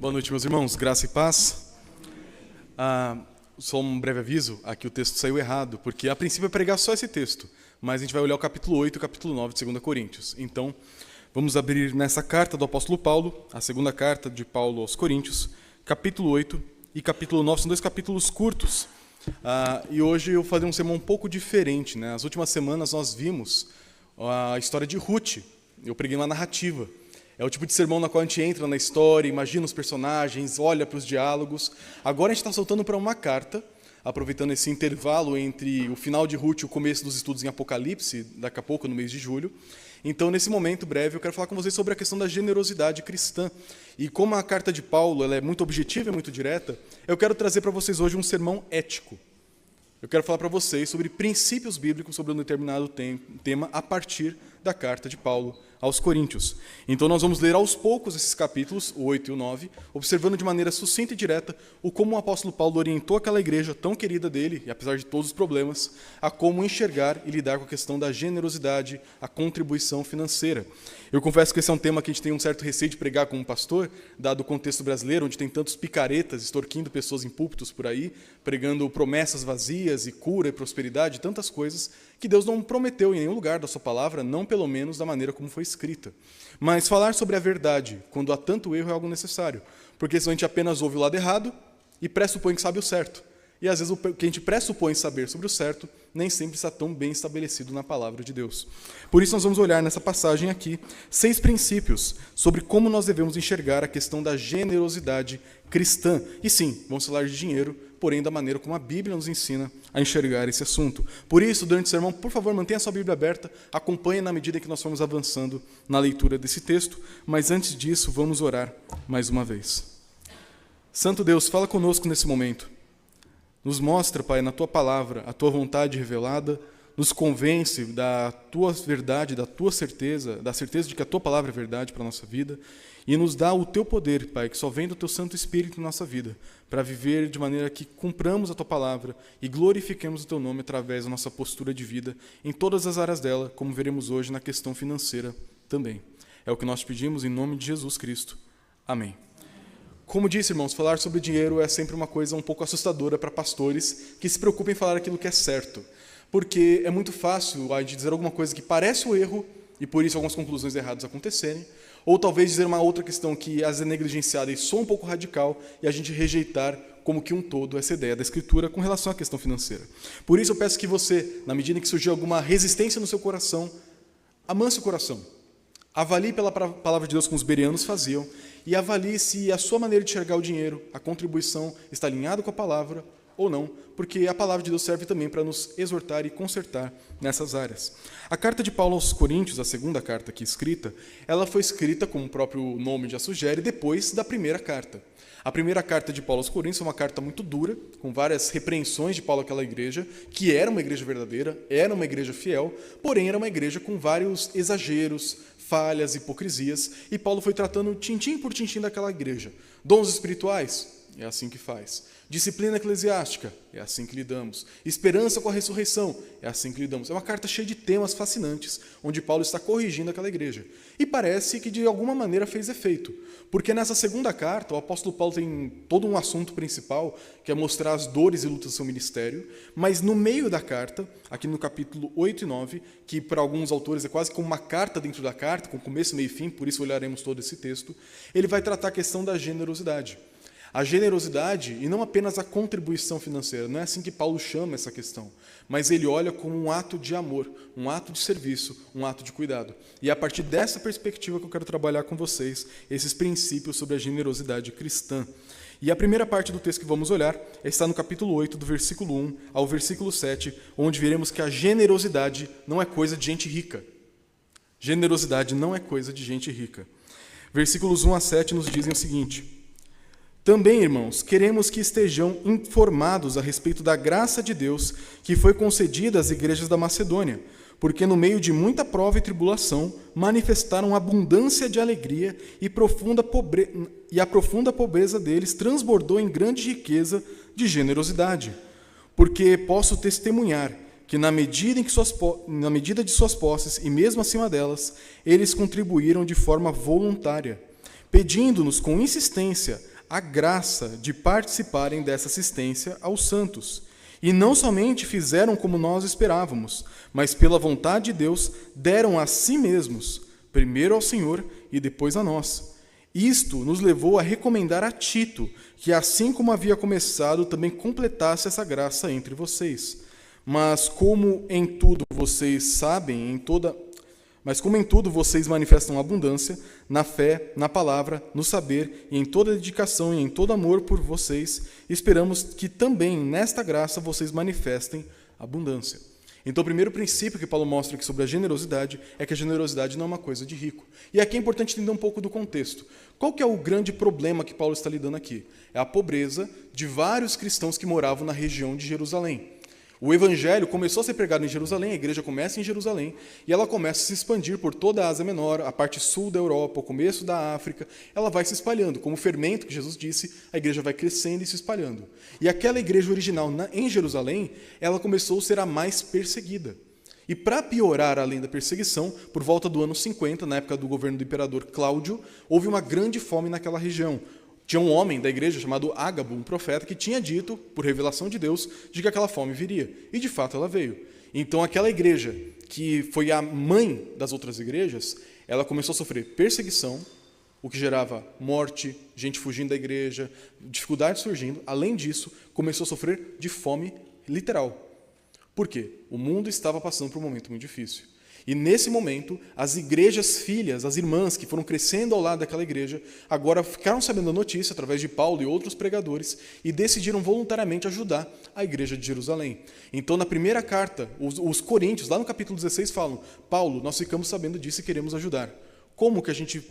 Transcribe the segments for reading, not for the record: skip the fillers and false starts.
Boa noite, meus irmãos. Graça e paz. Só um breve aviso, aqui o texto saiu errado, porque a princípio é pregar só esse texto, mas a gente vai olhar o capítulo 8 e o capítulo 9 de 2 Coríntios. Então, vamos abrir nessa carta do apóstolo Paulo, a segunda carta de Paulo aos Coríntios, capítulo 8 e capítulo 9, são dois capítulos curtos. E hoje eu vou fazer um sermão um pouco diferente, né? As últimas semanas nós vimos a história de Ruth, eu preguei uma narrativa. É o tipo de sermão na qual a gente entra na história, imagina os personagens, olha para os diálogos. Agora a gente está soltando para uma carta, aproveitando esse intervalo entre o final de Ruth e o começo dos estudos em Apocalipse, daqui a pouco, no mês de julho. Então, nesse momento breve, eu quero falar com vocês sobre a questão da generosidade cristã. E como a carta de Paulo ela é muito objetiva e muito direta, eu quero trazer para vocês hoje um sermão ético. Eu quero falar para vocês sobre princípios bíblicos sobre um determinado tema a partir da carta de Paulo aos Coríntios. Então nós vamos ler aos poucos esses capítulos, o 8 e o 9, observando de maneira sucinta e direta como o apóstolo Paulo orientou aquela igreja tão querida dele, e apesar de todos os problemas, a como enxergar e lidar com a questão da generosidade, a contribuição financeira. Eu confesso que esse é um tema que a gente tem um certo receio de pregar como pastor, dado o contexto brasileiro, onde tem tantos picaretas extorquindo pessoas em púlpitos por aí, pregando promessas vazias e cura e prosperidade, tantas coisas que Deus não prometeu em nenhum lugar da sua palavra, não pelo menos da maneira como foi escrita. Mas falar sobre a verdade, quando há tanto erro, é algo necessário, porque senão a gente apenas ouve o lado errado e pressupõe que sabe o certo. E às vezes o que a gente pressupõe saber sobre o certo nem sempre está tão bem estabelecido na palavra de Deus. Por isso nós vamos olhar nessa passagem aqui 6 princípios sobre como nós devemos enxergar a questão da generosidade cristã. E sim, vamos falar de dinheiro, porém da maneira como a Bíblia nos ensina a enxergar esse assunto. Por isso, durante o sermão, por favor, mantenha a sua Bíblia aberta, acompanhe na medida que nós formos avançando na leitura desse texto, mas antes disso, vamos orar mais uma vez. Santo Deus, fala conosco nesse momento. Nos mostra, Pai, na Tua palavra, a Tua vontade revelada, nos convence da Tua verdade, da Tua certeza, da certeza de que a Tua palavra é verdade para a nossa vida, e nos dá o Teu poder, Pai, que só vem do Teu Santo Espírito na nossa vida, para viver de maneira que cumpramos a Tua palavra e glorifiquemos o Teu nome através da nossa postura de vida em todas as áreas dela, como veremos hoje na questão financeira também. É o que nós te pedimos em nome de Jesus Cristo. Amém. Como disse, irmãos, falar sobre dinheiro é sempre uma coisa um pouco assustadora para pastores que se preocupam em falar aquilo que é certo, porque é muito fácil a gente dizer alguma coisa que parece o erro e por isso algumas conclusões erradas acontecerem, ou talvez dizer uma outra questão que às vezes é negligenciada e soa um pouco radical e a gente rejeitar como que um todo essa ideia da Escritura com relação à questão financeira. Por isso eu peço que você, na medida em que surgir alguma resistência no seu coração, amanse o coração. Avalie pela palavra de Deus como os bereanos faziam e avalie se a sua maneira de enxergar o dinheiro, a contribuição, está alinhada com a palavra ou não, porque a palavra de Deus serve também para nos exortar e consertar nessas áreas. A carta de Paulo aos Coríntios, a segunda carta aqui escrita, ela foi escrita, como o próprio nome já sugere, depois da primeira carta. A primeira carta de Paulo aos Coríntios é uma carta muito dura, com várias repreensões de Paulo àquela igreja, que era uma igreja verdadeira, era uma igreja fiel, porém era uma igreja com vários exageros, falhas, hipocrisias, e Paulo foi tratando tintim por tintim daquela igreja. Dons espirituais, é assim que faz. Disciplina eclesiástica, é assim que lidamos. Esperança com a ressurreição, é assim que lidamos. É uma carta cheia de temas fascinantes, onde Paulo está corrigindo aquela igreja. E parece que de alguma maneira fez efeito, porque nessa segunda carta, o apóstolo Paulo tem todo um assunto principal, que é mostrar as dores e lutas do seu ministério, mas no meio da carta, aqui no capítulo 8 e 9, que para alguns autores é quase como uma carta dentro da carta, com começo, meio e fim, por isso olharemos todo esse texto, ele vai tratar a questão da generosidade. A generosidade, e não apenas a contribuição financeira, não é assim que Paulo chama essa questão, mas ele olha como um ato de amor, um ato de serviço, um ato de cuidado. E é a partir dessa perspectiva que eu quero trabalhar com vocês esses princípios sobre a generosidade cristã. E a primeira parte do texto que vamos olhar está no capítulo 8, do versículo 1 ao versículo 7, onde veremos que a generosidade não é coisa de gente rica. Generosidade não é coisa de gente rica. Versículos 1 a 7 nos dizem o seguinte: Também, irmãos, queremos que estejam informados a respeito da graça de Deus que foi concedida às igrejas da Macedônia, porque no meio de muita prova e tribulação manifestaram abundância de alegria e a profunda pobreza deles transbordou em grande riqueza de generosidade. Porque posso testemunhar que na medida de suas posses e mesmo acima delas, eles contribuíram de forma voluntária, pedindo-nos com insistência a graça de participarem dessa assistência aos santos. E não somente fizeram como nós esperávamos, mas pela vontade de Deus deram a si mesmos, primeiro ao Senhor e depois a nós. Isto nos levou a recomendar a Tito, que assim como havia começado, também completasse essa graça entre vocês. Mas como em tudo vocês manifestam abundância, na fé, na palavra, no saber e em toda dedicação e em todo amor por vocês, esperamos que também nesta graça vocês manifestem abundância. Então, o primeiro princípio que Paulo mostra aqui sobre a generosidade é que a generosidade não é uma coisa de rico. E aqui é importante entender um pouco do contexto. Qual que é o grande problema que Paulo está lidando aqui? É a pobreza de vários cristãos que moravam na região de Jerusalém. O evangelho começou a ser pregado em Jerusalém, a igreja começa em Jerusalém, e ela começa a se expandir por toda a Ásia Menor, a parte sul da Europa, o começo da África, ela vai se espalhando. Como o fermento que Jesus disse, a igreja vai crescendo e se espalhando. E aquela igreja original em Jerusalém, ela começou a ser a mais perseguida. E para piorar além da perseguição, por volta do ano 50, na época do governo do imperador Cláudio, houve uma grande fome naquela região. Tinha um homem da igreja chamado Ágabo, um profeta, que tinha dito, por revelação de Deus, de que aquela fome viria. E, de fato, ela veio. Então, aquela igreja, que foi a mãe das outras igrejas, ela começou a sofrer perseguição, o que gerava morte, gente fugindo da igreja, dificuldades surgindo. Além disso, começou a sofrer de fome literal. Por quê? O mundo estava passando por um momento muito difícil. E nesse momento, as igrejas filhas, as irmãs que foram crescendo ao lado daquela igreja, agora ficaram sabendo a notícia através de Paulo e outros pregadores e decidiram voluntariamente ajudar a igreja de Jerusalém. Então, na primeira carta, os coríntios, lá no capítulo 16, falam: Paulo, nós ficamos sabendo disso e queremos ajudar. Como que a gente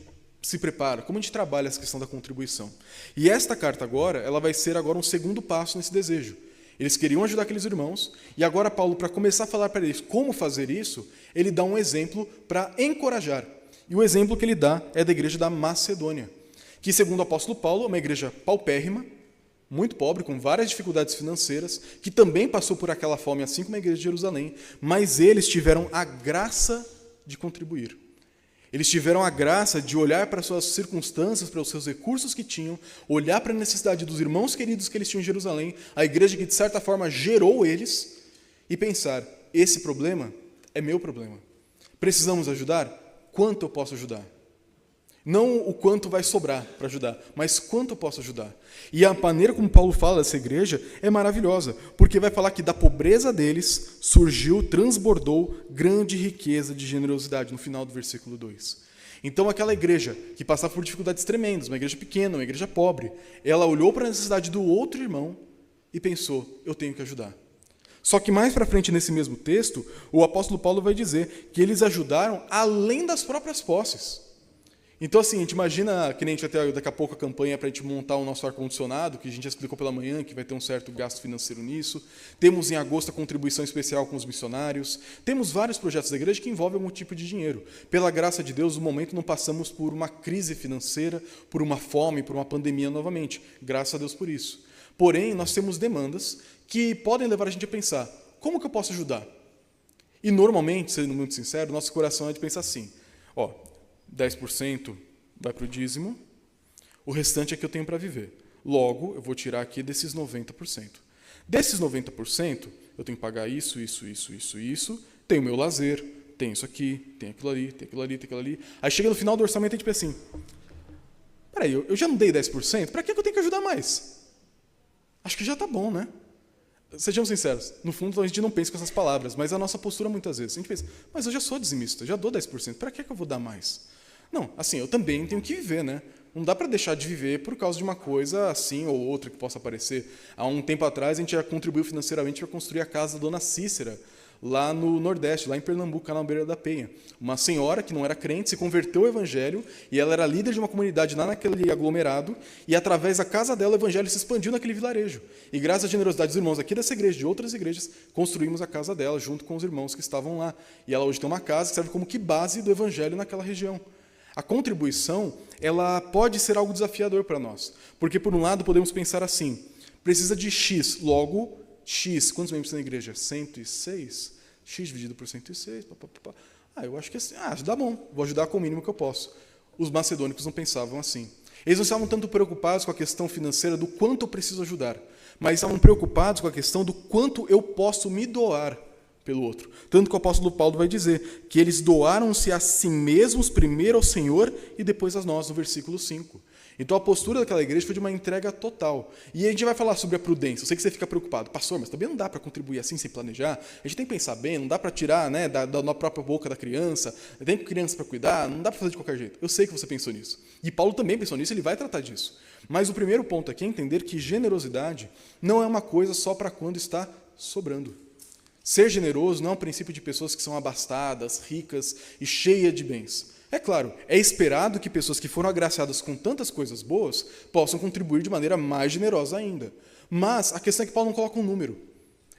se prepara? Como a gente trabalha essa questão da contribuição? E esta carta agora, ela vai ser agora um segundo passo nesse desejo. Eles queriam ajudar aqueles irmãos, e agora Paulo, para começar a falar para eles como fazer isso, ele dá um exemplo para encorajar. E o exemplo que ele dá é da igreja da Macedônia, que, segundo o apóstolo Paulo, é uma igreja paupérrima, muito pobre, com várias dificuldades financeiras, que também passou por aquela fome, assim como a igreja de Jerusalém, mas eles tiveram a graça de contribuir. Eles tiveram a graça de olhar para as suas circunstâncias, para os seus recursos que tinham, olhar para a necessidade dos irmãos queridos que eles tinham em Jerusalém, a igreja que, de certa forma, gerou eles, e pensar: esse problema é meu problema. Precisamos ajudar? Quanto eu posso ajudar? Não o quanto vai sobrar para ajudar, mas quanto eu posso ajudar. E a maneira como Paulo fala dessa igreja é maravilhosa, porque vai falar que da pobreza deles surgiu, transbordou grande riqueza de generosidade, no final do versículo 2. Então aquela igreja que passava por dificuldades tremendas, uma igreja pequena, uma igreja pobre, ela olhou para a necessidade do outro irmão e pensou: eu tenho que ajudar. Só que mais para frente nesse mesmo texto, o apóstolo Paulo vai dizer que eles ajudaram além das próprias posses. Então, assim, a gente imagina que nem a gente vai ter daqui a pouco a campanha para a gente montar o nosso ar-condicionado, que a gente já explicou pela manhã, que vai ter um certo gasto financeiro nisso. Temos em agosto a contribuição especial com os missionários. Temos vários projetos da igreja que envolvem algum tipo de dinheiro. Pela graça de Deus, no momento não passamos por uma crise financeira, por uma fome, por uma pandemia novamente. Graças a Deus por isso. Porém, nós temos demandas que podem levar a gente a pensar: como que eu posso ajudar? E normalmente, sendo muito sincero, nosso coração é de pensar assim: 10% vai para o dízimo, o restante é que eu tenho para viver. Logo, eu vou tirar aqui desses 90%. Desses 90%, eu tenho que pagar isso, tenho o meu lazer, tenho isso aqui, tem aquilo ali, tem aquilo ali, tem aquilo ali. Aí chega no final do orçamento e a gente pensa assim: peraí, eu já não dei 10%? Para que eu tenho que ajudar mais? Acho que já está bom, né? Sejamos sinceros, no fundo a gente não pensa com essas palavras, mas a nossa postura muitas vezes, a gente pensa: mas eu já sou dizimista, eu já dou 10%, para que eu vou dar mais? Não, assim, eu também tenho que viver, né? Não dá para deixar de viver por causa de uma coisa assim ou outra que possa aparecer. Há um tempo atrás, a gente já contribuiu financeiramente para construir a casa da Dona Cícera, lá no Nordeste, lá em Pernambuco, na Beira da Penha. Uma senhora que não era crente, se converteu ao Evangelho, e ela era líder de uma comunidade lá naquele aglomerado, e através da casa dela o Evangelho se expandiu naquele vilarejo. E graças à generosidade dos irmãos aqui dessa igreja e de outras igrejas, construímos a casa dela, junto com os irmãos que estavam lá. E ela hoje tem uma casa que serve como que base do Evangelho naquela região. A contribuição, ela pode ser algo desafiador para nós, porque por um lado podemos pensar assim: precisa de X, logo X, quantos membros tem na igreja? 106? X dividido por 106, eu acho que assim, dá bom, vou ajudar com o mínimo que eu posso. Os macedônicos não pensavam assim. Eles não estavam tanto preocupados com a questão financeira do quanto eu preciso ajudar, mas estavam preocupados com a questão do quanto eu posso me doar pelo outro. Tanto que o apóstolo Paulo vai dizer que eles doaram-se a si mesmos primeiro ao Senhor e depois a nós, no versículo 5. Então a postura daquela igreja foi de uma entrega total. E a gente vai falar sobre a prudência. Eu sei que você fica preocupado. Pastor, mas também não dá para contribuir assim sem planejar. A gente tem que pensar bem, não dá para tirar, né, da própria boca da criança. Tem criança para cuidar, não dá para fazer de qualquer jeito. Eu sei que você pensou nisso. E Paulo também pensou nisso, ele vai tratar disso. Mas o primeiro ponto aqui é entender que generosidade não é uma coisa só para quando está sobrando. Ser generoso não é um princípio de pessoas que são abastadas, ricas e cheias de bens. É claro, é esperado que pessoas que foram agraciadas com tantas coisas boas possam contribuir de maneira mais generosa ainda. Mas a questão é que Paulo não coloca um número.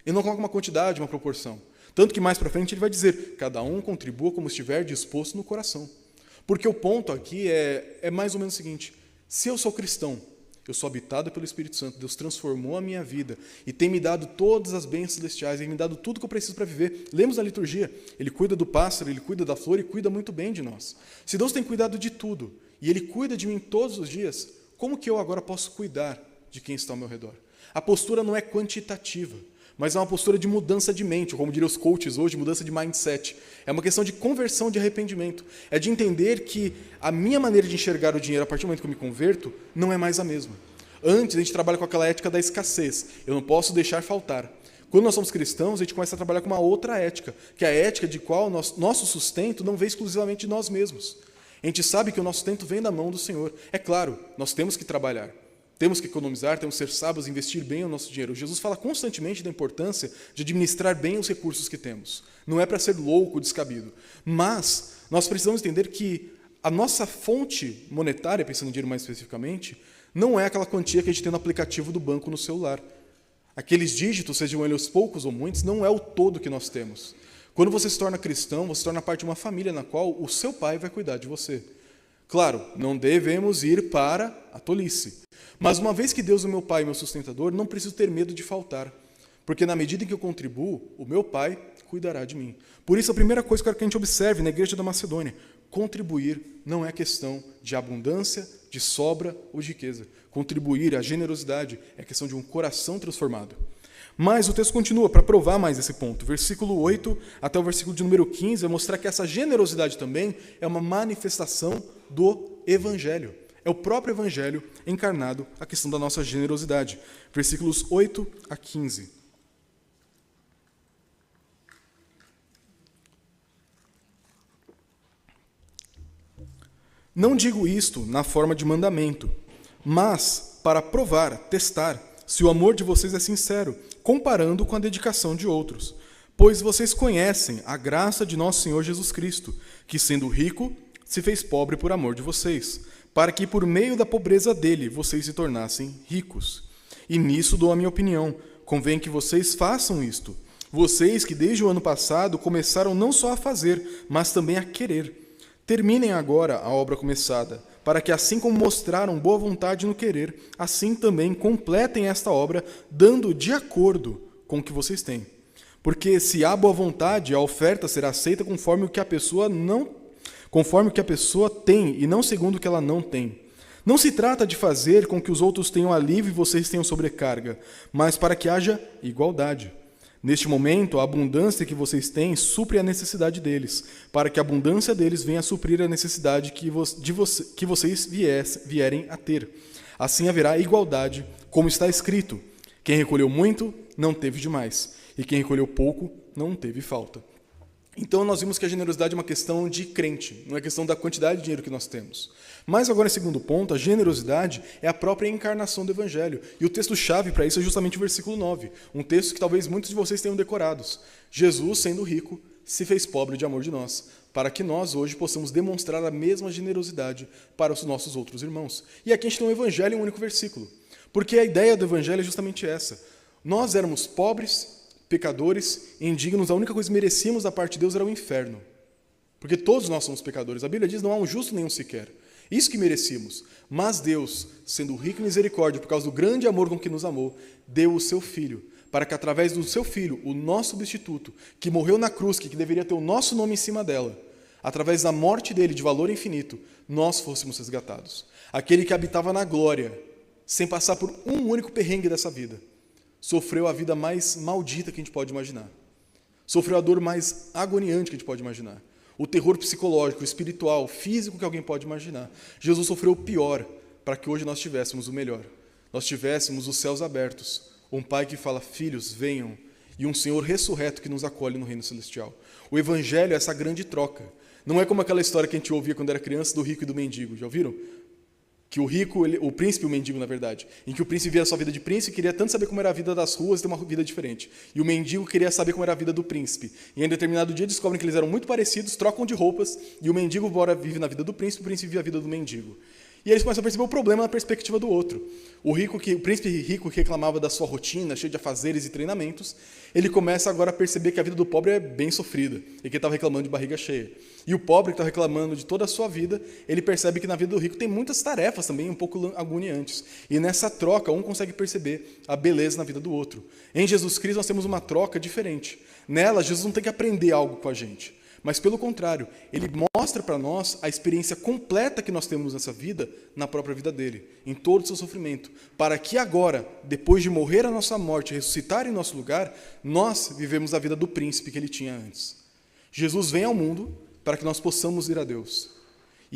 Ele não coloca uma quantidade, uma proporção. Tanto que mais para frente ele vai dizer, cada um contribua como estiver disposto no coração. Porque o ponto aqui é mais ou menos o seguinte, se eu sou cristão, eu sou habitado pelo Espírito Santo, Deus transformou a minha vida e tem me dado todas as bênçãos celestiais, tem me dado tudo que eu preciso para viver. Lemos na liturgia, Ele cuida do pássaro, Ele cuida da flor e cuida muito bem de nós. Se Deus tem cuidado de tudo e Ele cuida de mim todos os dias, como que eu agora posso cuidar de quem está ao meu redor? A postura não é quantitativa, mas é uma postura de mudança de mente, ou como diriam os coaches hoje, mudança de mindset. É uma questão de conversão, de arrependimento. É de entender que a minha maneira de enxergar o dinheiro a partir do momento que eu me converto não é mais a mesma. Antes, a gente trabalha com aquela ética da escassez. Eu não posso deixar faltar. Quando nós somos cristãos, a gente começa a trabalhar com uma outra ética, que é a ética de qual nosso sustento não vem exclusivamente de nós mesmos. A gente sabe que o nosso sustento vem da mão do Senhor. É claro, nós temos que trabalhar. Temos que economizar, temos que ser sábios, investir bem o nosso dinheiro. Jesus fala constantemente da importância de administrar bem os recursos que temos. Não é para ser louco, descabido. Mas nós precisamos entender que a nossa fonte monetária, pensando em dinheiro mais especificamente, não é aquela quantia que a gente tem no aplicativo do banco no celular. Aqueles dígitos, sejam eles poucos ou muitos, não é o todo que nós temos. Quando você se torna cristão, você se torna parte de uma família na qual o seu pai vai cuidar de você. Claro, não devemos ir para a tolice. Mas uma vez que Deus é meu pai e meu sustentador, não preciso ter medo de faltar. Porque na medida em que eu contribuo, o meu pai cuidará de mim. Por isso, a primeira coisa que eu quero que a gente observe na igreja da Macedônia, contribuir não é questão de abundância, de sobra ou de riqueza. Contribuir, a generosidade, é questão de um coração transformado. Mas o texto continua para provar mais esse ponto. Versículo 8 até o versículo de número 15 vai mostrar que essa generosidade também é uma manifestação do Evangelho. É o próprio Evangelho encarnado a questão da nossa generosidade. Versículos 8 a 15. Não digo isto na forma de mandamento, mas para provar, testar, se o amor de vocês é sincero, comparando com a dedicação de outros. Pois vocês conhecem a graça de nosso Senhor Jesus Cristo, que, sendo rico, se fez pobre por amor de vocês, para que, por meio da pobreza dele, vocês se tornassem ricos. E nisso dou a minha opinião. Convém que vocês façam isto. Vocês que, desde o ano passado, começaram não só a fazer, mas também a querer. Terminem agora a obra começada, para que, assim como mostraram boa vontade no querer, assim também completem esta obra, dando de acordo com o que vocês têm. Porque se há boa vontade, a oferta será aceita conforme o que a pessoa tem e não segundo o que ela não tem. Não se trata de fazer com que os outros tenham alívio e vocês tenham sobrecarga, mas para que haja igualdade. Neste momento, a abundância que vocês têm supre a necessidade deles, para que a abundância deles venha a suprir a necessidade que vocês vierem a ter. Assim haverá igualdade, como está escrito: quem recolheu muito, não teve demais, e quem recolheu pouco, não teve falta. Então, nós vimos que a generosidade é uma questão de crente, não é questão da quantidade de dinheiro que nós temos. Mas agora, em segundo ponto, a generosidade é a própria encarnação do Evangelho. E o texto-chave para isso é justamente o versículo 9, um texto que talvez muitos de vocês tenham decorados. Jesus, sendo rico, se fez pobre de amor de nós, para que nós hoje possamos demonstrar a mesma generosidade para os nossos outros irmãos. E aqui a gente tem um Evangelho em um único versículo, porque a ideia do Evangelho é justamente essa. Nós éramos pobres, pecadores, indignos, a única coisa que merecíamos da parte de Deus era o inferno. Porque todos nós somos pecadores. A Bíblia diz: não há um justo nenhum sequer. Isso que merecíamos. Mas Deus, sendo rico em misericórdia, por causa do grande amor com que nos amou, deu o seu Filho, para que através do seu Filho, o nosso substituto, que morreu na cruz, que deveria ter o nosso nome em cima dela, através da morte dele de valor infinito, nós fôssemos resgatados. Aquele que habitava na glória, sem passar por um único perrengue dessa vida, sofreu a vida mais maldita que a gente pode imaginar. Sofreu a dor mais agoniante que a gente pode imaginar. O terror psicológico, espiritual, físico que alguém pode imaginar. Jesus sofreu o pior para que hoje nós tivéssemos o melhor. Nós tivéssemos os céus abertos, um Pai que fala, filhos, venham, e um Senhor ressurreto que nos acolhe no reino celestial. O Evangelho é essa grande troca. Não é como aquela história que a gente ouvia quando era criança do rico e do mendigo. Já ouviram? Que o rico, o príncipe e o mendigo, na verdade, em que o príncipe via a sua vida de príncipe e queria tanto saber como era a vida das ruas e ter uma vida diferente. E o mendigo queria saber como era a vida do príncipe. E em determinado dia descobrem que eles eram muito parecidos, trocam de roupas, e o mendigo vive na vida do príncipe, o príncipe vive a vida do mendigo. E eles começam a perceber o problema na perspectiva do outro. O príncipe rico que reclamava da sua rotina, cheia de afazeres e treinamentos, ele começa agora a perceber que a vida do pobre é bem sofrida, e que ele estava reclamando de barriga cheia. E o pobre que está reclamando de toda a sua vida, ele percebe que na vida do rico tem muitas tarefas também um pouco agoniantes. E nessa troca, um consegue perceber a beleza na vida do outro. Em Jesus Cristo nós temos uma troca diferente. Nela, Jesus não tem que aprender algo com a gente. Mas, pelo contrário, ele mostra para nós a experiência completa que nós temos nessa vida, na própria vida dele, em todo o seu sofrimento, para que agora, depois de morrer a nossa morte e ressuscitar em nosso lugar, nós vivemos a vida do príncipe que ele tinha antes. Jesus vem ao mundo para que nós possamos ir a Deus.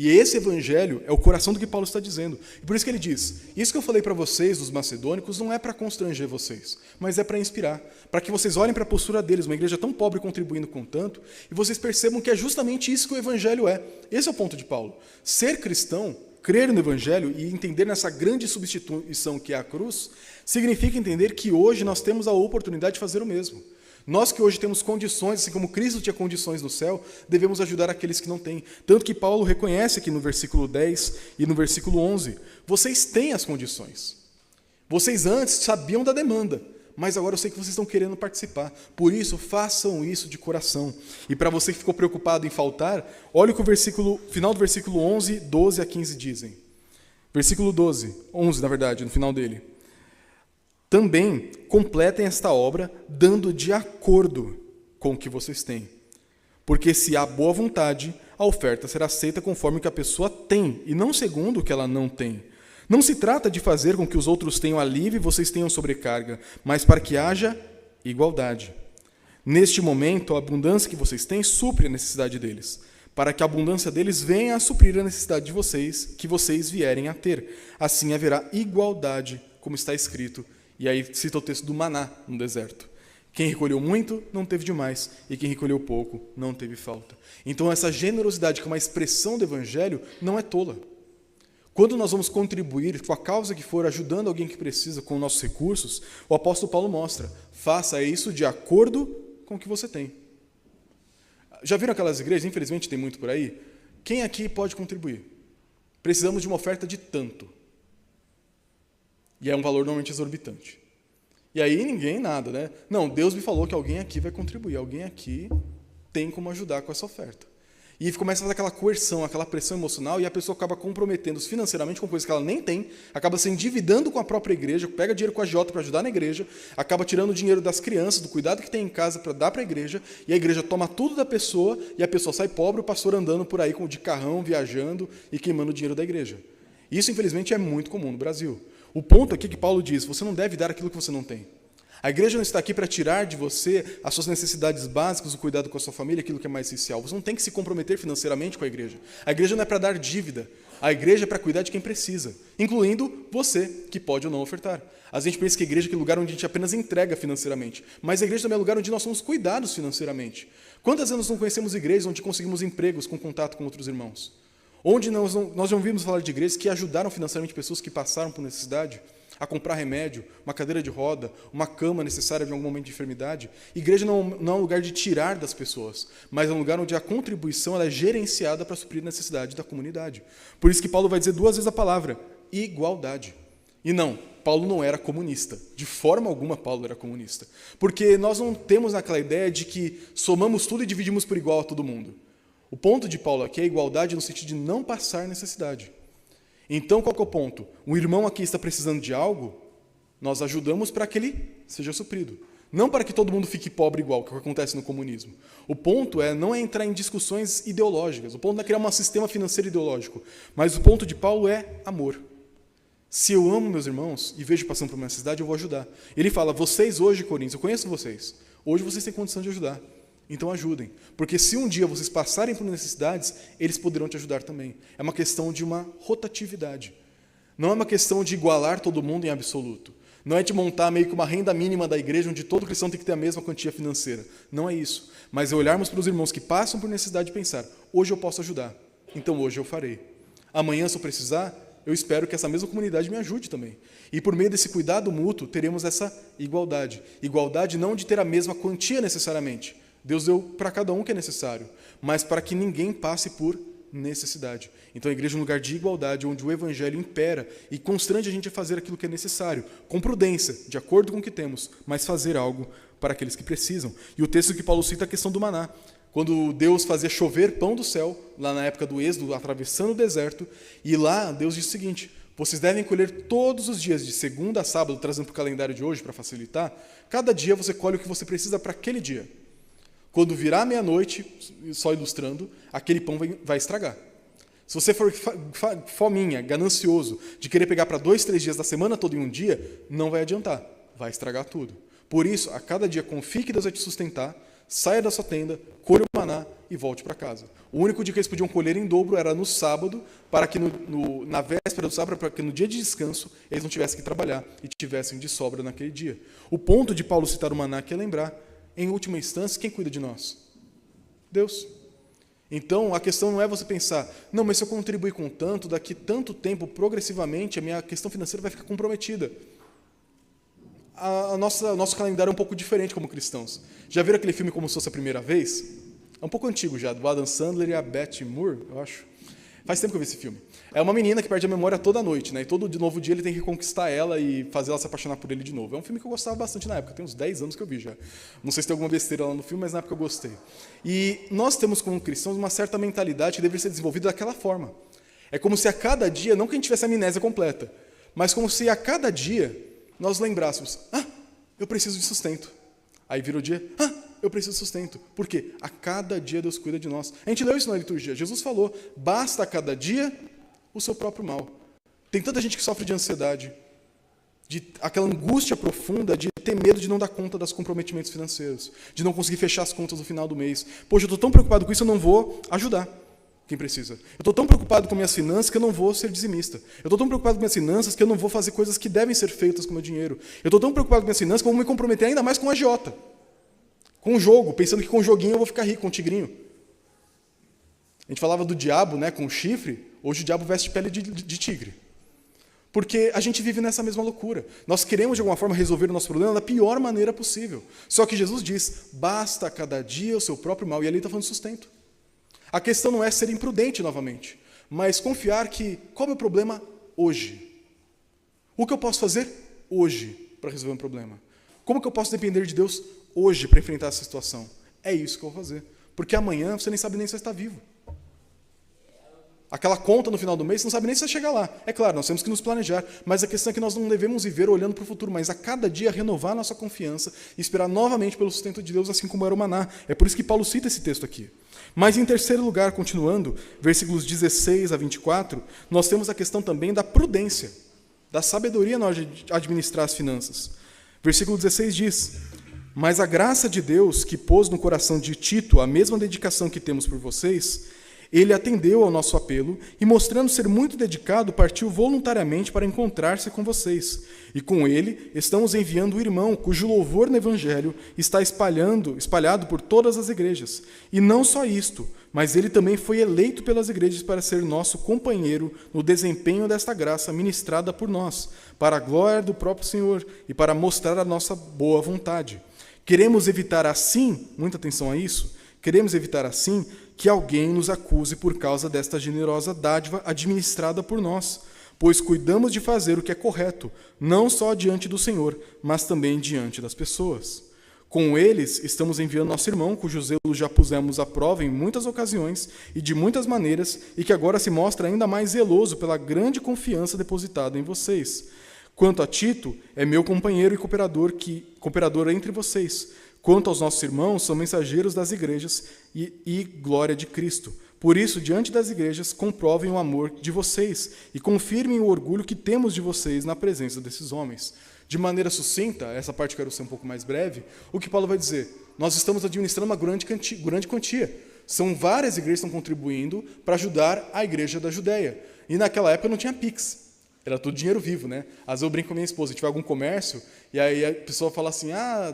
E esse evangelho é o coração do que Paulo está dizendo. E por isso que ele diz, isso que eu falei para vocês, dos macedônicos, não é para constranger vocês, mas é para inspirar, para que vocês olhem para a postura deles, uma igreja tão pobre contribuindo com tanto, e vocês percebam que é justamente isso que o evangelho é. Esse é o ponto de Paulo. Ser cristão, crer no evangelho e entender nessa grande substituição que é a cruz, significa entender que hoje nós temos a oportunidade de fazer o mesmo. Nós que hoje temos condições, assim como Cristo tinha condições no céu, devemos ajudar aqueles que não têm. Tanto que Paulo reconhece aqui no versículo 10 e no versículo 11, vocês têm as condições. Vocês antes sabiam da demanda, mas agora eu sei que vocês estão querendo participar. Por isso, façam isso de coração. E para você que ficou preocupado em faltar, olha o que o final do versículo 11, 12 a 15 dizem. Versículo 11 na verdade, no final dele. Também completem esta obra dando de acordo com o que vocês têm. Porque se há boa vontade, a oferta será aceita conforme o que a pessoa tem, e não segundo o que ela não tem. Não se trata de fazer com que os outros tenham alívio e vocês tenham sobrecarga, mas para que haja igualdade. Neste momento, a abundância que vocês têm supre a necessidade deles, para que a abundância deles venha a suprir a necessidade de vocês, que vocês vierem a ter. Assim haverá igualdade, como está escrito. E aí cita o texto do maná no deserto. Quem recolheu muito, não teve demais, e quem recolheu pouco, não teve falta. Então essa generosidade, que é uma expressão do evangelho, não é tola. Quando nós vamos contribuir com a causa que for, ajudando alguém que precisa com nossos recursos, o apóstolo Paulo mostra, faça isso de acordo com o que você tem. Já viram aquelas igrejas, infelizmente tem muito por aí? Quem aqui pode contribuir? Precisamos de uma oferta de tanto. E é um valor normalmente exorbitante. E aí ninguém nada, né? Não, Deus me falou que alguém aqui vai contribuir, alguém aqui tem como ajudar com essa oferta. E começa a fazer aquela coerção, aquela pressão emocional, e a pessoa acaba comprometendo-se financeiramente com coisas que ela nem tem, acaba se endividando com a própria igreja, pega dinheiro com a agiota para ajudar na igreja, acaba tirando o dinheiro das crianças, do cuidado que tem em casa para dar para a igreja, e a igreja toma tudo da pessoa, e a pessoa sai pobre, o pastor andando por aí de carrão, viajando e queimando o dinheiro da igreja. Isso, infelizmente, é muito comum no Brasil. O ponto aqui que Paulo diz, você não deve dar aquilo que você não tem. A igreja não está aqui para tirar de você as suas necessidades básicas, o cuidado com a sua família, aquilo que é mais essencial. Você não tem que se comprometer financeiramente com a igreja. A igreja não é para dar dívida. A igreja é para cuidar de quem precisa, incluindo você, que pode ou não ofertar. A gente pensa que a igreja é aquele lugar onde a gente apenas entrega financeiramente, mas a igreja também é o lugar onde nós somos cuidados financeiramente. Quantas vezes nós não conhecemos igrejas onde conseguimos empregos com contato com outros irmãos? Onde nós já ouvimos falar de igrejas que ajudaram financeiramente pessoas que passaram por necessidade, a comprar remédio, uma cadeira de roda, uma cama necessária em algum momento de enfermidade. Igreja não é um lugar de tirar das pessoas, mas é um lugar onde a contribuição ela é gerenciada para suprir a necessidade da comunidade. Por isso que Paulo vai dizer 2 vezes a palavra igualdade. E não, Paulo não era comunista. De forma alguma Paulo era comunista. Porque nós não temos aquela ideia de que somamos tudo e dividimos por igual a todo mundo. O ponto de Paulo aqui é a igualdade no sentido de não passar necessidade. Então, qual que é o ponto? O irmão aqui está precisando de algo, nós ajudamos para que ele seja suprido. Não para que todo mundo fique pobre igual, que é o que acontece no comunismo. O ponto não é entrar em discussões ideológicas, o ponto não é criar um sistema financeiro ideológico, mas o ponto de Paulo é amor. Se eu amo meus irmãos e vejo passando por uma necessidade, eu vou ajudar. Ele fala, vocês hoje, Coríntios, eu conheço vocês, hoje vocês têm condição de ajudar, então ajudem. Porque se um dia vocês passarem por necessidades, eles poderão te ajudar também. É uma questão de uma rotatividade. Não é uma questão de igualar todo mundo em absoluto. Não é de montar meio que uma renda mínima da igreja, onde todo cristão tem que ter a mesma quantia financeira. Não é isso. Mas é olharmos para os irmãos que passam por necessidade e pensar, hoje eu posso ajudar, então hoje eu farei. Amanhã, se eu precisar, eu espero que essa mesma comunidade me ajude também. E por meio desse cuidado mútuo, teremos essa igualdade. Igualdade não de ter a mesma quantia necessariamente. Deus deu para cada um que é necessário, mas para que ninguém passe por necessidade. Então a igreja é um lugar de igualdade, onde o evangelho impera e constrange a gente a fazer aquilo que é necessário, com prudência, de acordo com o que temos, mas fazer algo para aqueles que precisam. E o texto que Paulo cita é a questão do maná. Quando Deus fazia chover pão do céu, lá na época do Êxodo, atravessando o deserto, e lá Deus diz o seguinte, vocês devem colher todos os dias, de segunda a sábado, trazendo para o calendário de hoje, para facilitar, cada dia você colhe o que você precisa para aquele dia. Quando virar meia-noite, só ilustrando, aquele pão vai estragar. Se você for fominha, ganancioso, de querer pegar para 2, 3 dias da semana toda em um dia, não vai adiantar, vai estragar tudo. Por isso, a cada dia confie que Deus vai te sustentar, saia da sua tenda, colhe o maná e volte para casa. O único dia que eles podiam colher em dobro era no sábado, para que na véspera do sábado, para que no dia de descanso eles não tivessem que trabalhar e tivessem de sobra naquele dia. O ponto de Paulo citar o maná aqui é lembrar, em última instância, quem cuida de nós? Deus. Então, a questão não é você pensar, não, mas se eu contribuir com tanto, daqui tanto tempo, progressivamente, a minha questão financeira vai ficar comprometida. Nosso calendário é um pouco diferente como cristãos. Já viram aquele filme Como Se Fosse a Primeira Vez? É um pouco antigo já, do Adam Sandler e a Beth Moore, eu acho. Faz tempo que eu vi esse filme. É uma menina que perde a memória toda noite, né? E todo de novo dia ele tem que reconquistar ela e fazer ela se apaixonar por ele de novo. É um filme que eu gostava bastante na época, tem uns 10 anos que eu vi já. Não sei se tem alguma besteira lá no filme, mas na época eu gostei. E nós temos como cristãos uma certa mentalidade que deveria ser desenvolvida daquela forma. É como se a cada dia, não que a gente tivesse a amnésia completa, mas como se a cada dia nós lembrássemos, eu preciso de sustento. Aí vira o dia, eu preciso de sustento. Por quê? A cada dia Deus cuida de nós. A gente leu isso na liturgia. Jesus falou, basta a cada dia o seu próprio mal. Tem tanta gente que sofre de ansiedade, de aquela angústia profunda de ter medo de não dar conta dos comprometimentos financeiros, de não conseguir fechar as contas no final do mês. Poxa, eu estou tão preocupado com isso, eu não vou ajudar quem precisa. Eu estou tão preocupado com minhas finanças que eu não vou ser dizimista. Eu estou tão preocupado com minhas finanças que eu não vou fazer coisas que devem ser feitas com o meu dinheiro. Eu estou tão preocupado com minhas finanças que eu vou me comprometer ainda mais com a agiota. Com o jogo, pensando que com o joguinho eu vou ficar rico, com o tigrinho. A gente falava do diabo, né, com o chifre, hoje o diabo veste pele de tigre. Porque a gente vive nessa mesma loucura. Nós queremos, de alguma forma, resolver o nosso problema da pior maneira possível. Só que Jesus diz, basta a cada dia o seu próprio mal. E ali está falando de sustento. A questão não é ser imprudente novamente, mas confiar que, qual é o meu problema hoje? O que eu posso fazer hoje para resolver um problema? Como que eu posso depender de Deus hoje para enfrentar essa situação? É isso que eu vou fazer. Porque amanhã você nem sabe nem se vai estar vivo. Aquela conta no final do mês, você não sabe nem se vai chegar lá. É claro, nós temos que nos planejar, mas a questão é que nós não devemos viver olhando para o futuro, mas a cada dia renovar a nossa confiança e esperar novamente pelo sustento de Deus, assim como era o maná. É por isso que Paulo cita esse texto aqui. Mas em terceiro lugar, continuando, versículos 16 a 24, nós temos a questão também da prudência, da sabedoria na hora de administrar as finanças. Versículo 16 diz, mas a graça de Deus, que pôs no coração de Tito a mesma dedicação que temos por vocês, ele atendeu ao nosso apelo e, mostrando ser muito dedicado, partiu voluntariamente para encontrar-se com vocês. E com ele estamos enviando o irmão, cujo louvor no Evangelho está espalhado por todas as igrejas. E não só isto, mas ele também foi eleito pelas igrejas para ser nosso companheiro no desempenho desta graça ministrada por nós, para a glória do próprio Senhor e para mostrar a nossa boa vontade. Queremos evitar assim, muita atenção a isso, queremos evitar assim que alguém nos acuse por causa desta generosa dádiva administrada por nós, pois cuidamos de fazer o que é correto, não só diante do Senhor, mas também diante das pessoas. Com eles, estamos enviando nosso irmão, cujo zelo já pusemos à prova em muitas ocasiões e de muitas maneiras, e que agora se mostra ainda mais zeloso pela grande confiança depositada em vocês. Quanto a Tito, é meu companheiro e cooperador entre vocês. Quanto aos nossos irmãos, são mensageiros das igrejas e glória de Cristo. Por isso, diante das igrejas, comprovem o amor de vocês e confirmem o orgulho que temos de vocês na presença desses homens. De maneira sucinta, essa parte eu quero ser um pouco mais breve, o que Paulo vai dizer? Nós estamos administrando uma grande quantia. São várias igrejas que estão contribuindo para ajudar a igreja da Judéia. E naquela época não tinha Pix. Era tudo dinheiro vivo, né? Às vezes eu brinco com a minha esposa, se tiver algum comércio, e aí a pessoa fala assim,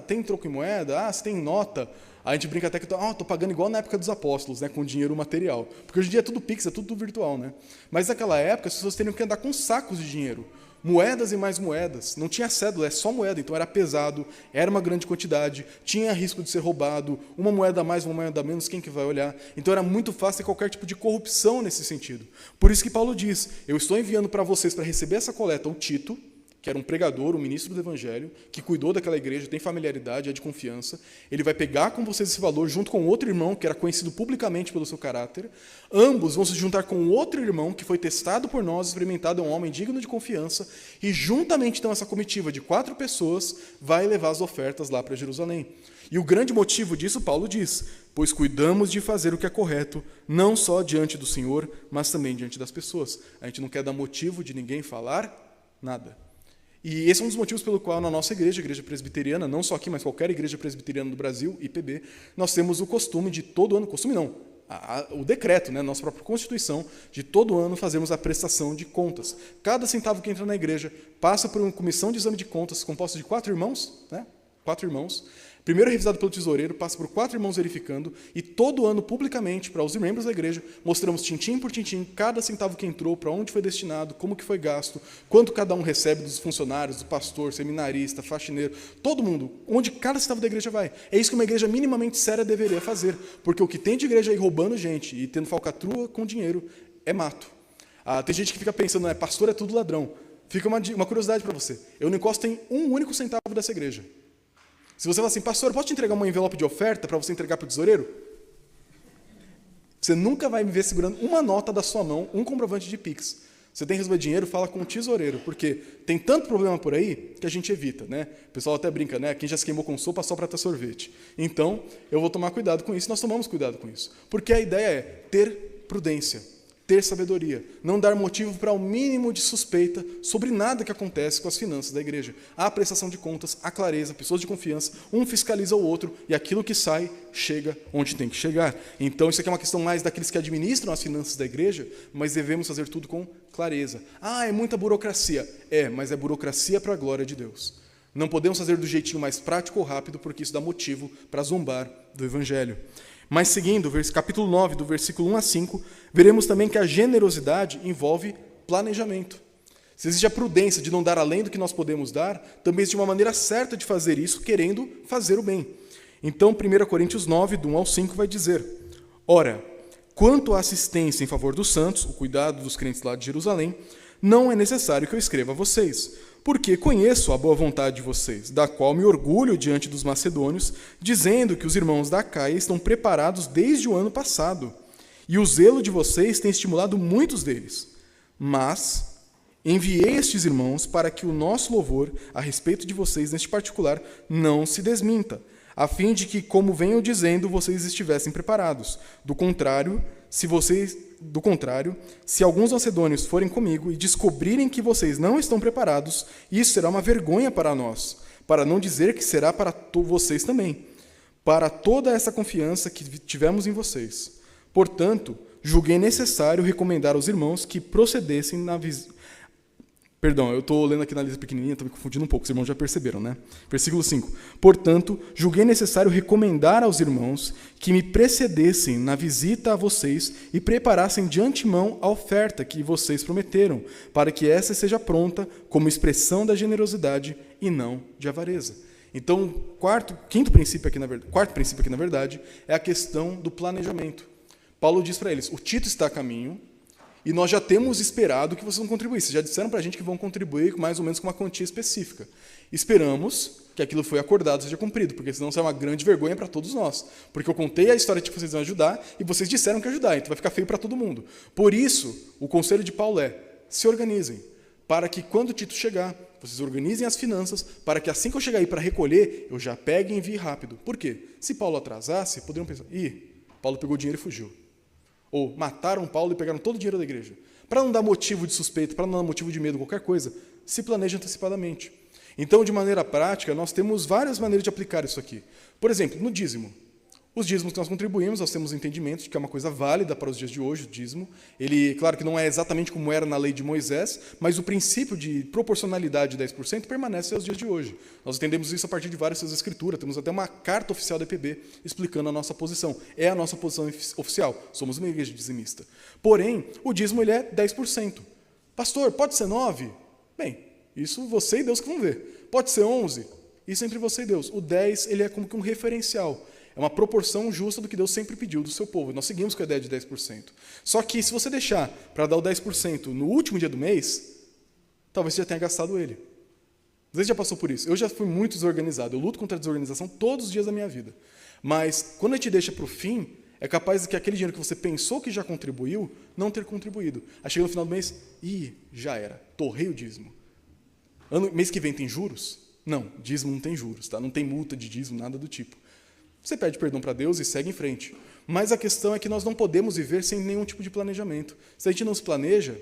tem troco em moeda? Você tem nota? A gente brinca até que estou pagando igual na época dos apóstolos, né, com dinheiro material. Porque hoje em dia é tudo Pix, é tudo virtual, né? Mas naquela época as pessoas teriam que andar com sacos de dinheiro. Moedas e mais moedas. Não tinha cédula, é só moeda, então era pesado, era uma grande quantidade, tinha risco de ser roubado, uma moeda a mais, uma moeda a menos, quem que vai olhar? Então era muito fácil ter qualquer tipo de corrupção nesse sentido. Por isso que Paulo diz, eu estou enviando para vocês para receber essa coleta o Tito, que era um pregador, um ministro do evangelho, que cuidou daquela igreja, tem familiaridade, é de confiança. Ele vai pegar com vocês esse valor, junto com outro irmão, que era conhecido publicamente pelo seu caráter. Ambos vão se juntar com outro irmão, que foi testado por nós, experimentado, é um homem digno de confiança, e juntamente, então, essa comitiva de 4 pessoas vai levar as ofertas lá para Jerusalém. E o grande motivo disso, Paulo diz, pois cuidamos de fazer o que é correto, não só diante do Senhor, mas também diante das pessoas. A gente não quer dar motivo de ninguém falar nada. E esse é um dos motivos pelo qual na nossa igreja, a igreja presbiteriana, não só aqui, mas qualquer igreja presbiteriana do Brasil, IPB, nós temos o costume de todo ano, costume não, o decreto, né, nossa própria Constituição, de todo ano fazermos a prestação de contas. Cada centavo que entra na igreja passa por uma comissão de exame de contas composta de 4 irmãos, né, 4 irmãos, primeiro revisado pelo tesoureiro, passa por 4 irmãos verificando, e todo ano, publicamente, para os membros da igreja, mostramos tintim por tintim, cada centavo que entrou, para onde foi destinado, como que foi gasto, quanto cada um recebe dos funcionários, do pastor, seminarista, faxineiro, todo mundo, onde cada centavo da igreja vai. É isso que uma igreja minimamente séria deveria fazer, porque o que tem de igreja aí roubando gente e tendo falcatrua com dinheiro é mato. Tem gente que fica pensando, pastor é tudo ladrão. Fica uma curiosidade para você. Eu não encosto em um único centavo dessa igreja. Se você fala assim, pastor, posso te entregar uma envelope de oferta para você entregar para o tesoureiro? Você nunca vai me ver segurando uma nota da sua mão, um comprovante de Pix. Você tem que receber dinheiro, fala com o tesoureiro, porque tem tanto problema por aí que a gente evita, né? O pessoal até brinca, né? Quem já se queimou com sopa só para ter sorvete. Então, eu vou tomar cuidado com isso, nós tomamos cuidado com isso. Porque a ideia é ter prudência, ter sabedoria, não dar motivo para o mínimo de suspeita sobre nada que acontece com as finanças da igreja. Há prestação de contas, há clareza, pessoas de confiança, um fiscaliza o outro e aquilo que sai chega onde tem que chegar. Então isso aqui é uma questão mais daqueles que administram as finanças da igreja, mas devemos fazer tudo com clareza. É muita burocracia. Mas é burocracia para a glória de Deus. Não podemos fazer do jeitinho mais prático ou rápido, porque isso dá motivo para zombar do evangelho. Mas seguindo, capítulo 9, do versículo 1 a 5, veremos também que a generosidade envolve planejamento. Se existe a prudência de não dar além do que nós podemos dar, também existe uma maneira certa de fazer isso, querendo fazer o bem. Então, 1 Coríntios 9, do 1 ao 5, vai dizer, ora, quanto à assistência em favor dos santos, o cuidado dos crentes lá de Jerusalém, não é necessário que eu escreva a vocês, porque conheço a boa vontade de vocês, da qual me orgulho diante dos macedônios, dizendo que os irmãos da Acaia estão preparados desde o ano passado, e o zelo de vocês tem estimulado muitos deles. Mas enviei estes irmãos para que o nosso louvor a respeito de vocês, neste particular, não se desminta, a fim de que, como venho dizendo, vocês estivessem preparados. Do contrário, se alguns macedônios forem comigo e descobrirem que vocês não estão preparados, isso será uma vergonha para nós, para não dizer que será para vocês também, para toda essa confiança que tivemos em vocês. Portanto, julguei necessário recomendar aos irmãos que procedessem na visita. Perdão, eu estou lendo aqui na lista pequenininha, estou me confundindo um pouco, os irmãos já perceberam, né? Versículo 5. Portanto, julguei necessário recomendar aos irmãos que me precedessem na visita a vocês e preparassem de antemão a oferta que vocês prometeram, para que essa seja pronta como expressão da generosidade e não de avareza. Então, quarto princípio aqui, na verdade, é a questão do planejamento. Paulo diz para eles, o Tito está a caminho, e nós já temos esperado que vocês vão contribuir. Vocês já disseram para a gente que vão contribuir mais ou menos com uma quantia específica. Esperamos que aquilo foi acordado seja cumprido, porque senão será uma grande vergonha para todos nós. Porque eu contei a história de que vocês vão ajudar e vocês disseram que ajudar, então vai ficar feio para todo mundo. Por isso, o conselho de Paulo é, se organizem, para que quando Tito chegar, Vocês organizem as finanças para que assim que eu chegar aí para recolher, eu já pegue e envie rápido. Por quê? Se Paulo atrasasse, poderiam pensar, Paulo pegou o dinheiro e fugiu. Ou mataram Paulo e pegaram todo o dinheiro da igreja. Para não dar motivo de suspeito, para não dar motivo de medo, qualquer coisa, se planeja antecipadamente. Então, de maneira prática, nós temos várias maneiras de aplicar isso aqui. Por exemplo, no dízimo. Os dízimos que nós contribuímos, nós temos entendimento de que é uma coisa válida para os dias de hoje, o dízimo. Ele, claro que não é exatamente como era na lei de Moisés, mas o princípio de proporcionalidade de 10% permanece aos dias de hoje. Nós entendemos isso a partir de várias escrituras, temos até uma carta oficial da EPB explicando a nossa posição. É a nossa posição oficial, somos uma igreja dizimista. Porém, o dízimo ele é 10%. Pastor, pode ser 9%? Bem, isso você e Deus que vão ver. Pode ser 11%? Isso é entre você e Deus. O 10% ele é como que um referencial. É uma proporção justa do que Deus sempre pediu do seu povo. Nós seguimos com a ideia de 10%. Só que se você deixar para dar o 10% no último dia do mês, talvez você já tenha gastado ele. Às vezes já passou por isso. Eu já fui muito desorganizado. Eu luto contra a desorganização todos os dias da minha vida. Mas quando a gente deixa para o fim, é capaz de que aquele dinheiro que você pensou que já contribuiu, não ter contribuído. Aí chega no final do mês, já era. Torrei o dízimo. Mês que vem tem juros? Não, dízimo não tem juros, tá? Não tem multa de dízimo, nada do tipo. Você pede perdão para Deus e segue em frente. Mas a questão é que nós não podemos viver sem nenhum tipo de planejamento. Se a gente não se planeja,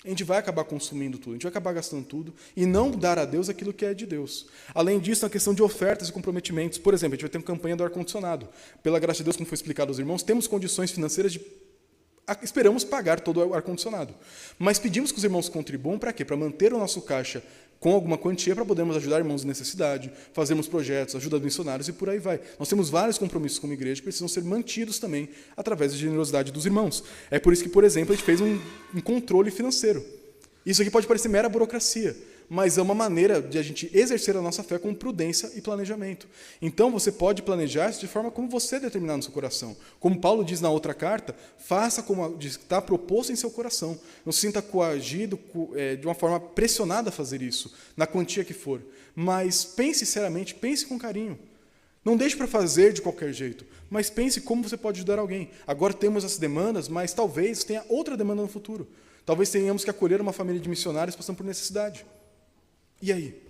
a gente vai acabar consumindo tudo, a gente vai acabar gastando tudo e não dar a Deus aquilo que é de Deus. Além disso, a questão de ofertas e comprometimentos. Por exemplo, a gente vai ter uma campanha do ar-condicionado. Pela graça de Deus, como foi explicado aos irmãos, temos condições financeiras de... Esperamos pagar todo o ar-condicionado. Mas pedimos que os irmãos contribuam para quê? Para manter o nosso caixa com alguma quantia para podermos ajudar irmãos em necessidade, fazermos projetos, ajuda missionários e por aí vai. Nós temos vários compromissos como igreja que precisam ser mantidos também através da generosidade dos irmãos. É por isso que, por exemplo, a gente fez um controle financeiro. Isso aqui pode parecer mera burocracia, mas é uma maneira de a gente exercer a nossa fé com prudência e planejamento. Então, você pode planejar de forma como você determinar no seu coração. Como Paulo diz na outra carta, faça como está proposto em seu coração. Não se sinta coagido, de uma forma pressionada a fazer isso, na quantia que for. Mas pense seriamente, pense com carinho. Não deixe para fazer de qualquer jeito, mas pense como você pode ajudar alguém. Agora temos as demandas, mas talvez tenha outra demanda no futuro. Talvez tenhamos que acolher uma família de missionários passando por necessidade. E aí?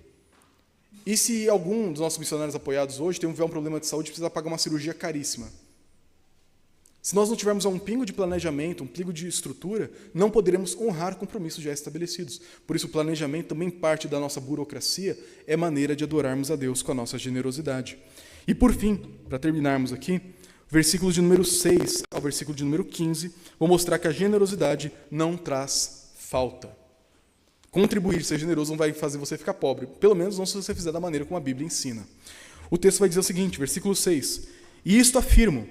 E se algum dos nossos missionários apoiados hoje tiver um problema de saúde e precisa pagar uma cirurgia caríssima? Se nós não tivermos um pingo de planejamento, um pingo de estrutura, não poderemos honrar compromissos já estabelecidos. Por isso, o planejamento também parte da nossa burocracia, é maneira de adorarmos a Deus com a nossa generosidade. E por fim, para terminarmos aqui, versículo de número 6 ao versículo de número 15, vou mostrar que a generosidade não traz falta. Contribuir, ser generoso, não vai fazer você ficar pobre. Pelo menos não se você fizer da maneira como a Bíblia ensina. O texto vai dizer o seguinte, versículo 6. E isto afirmo,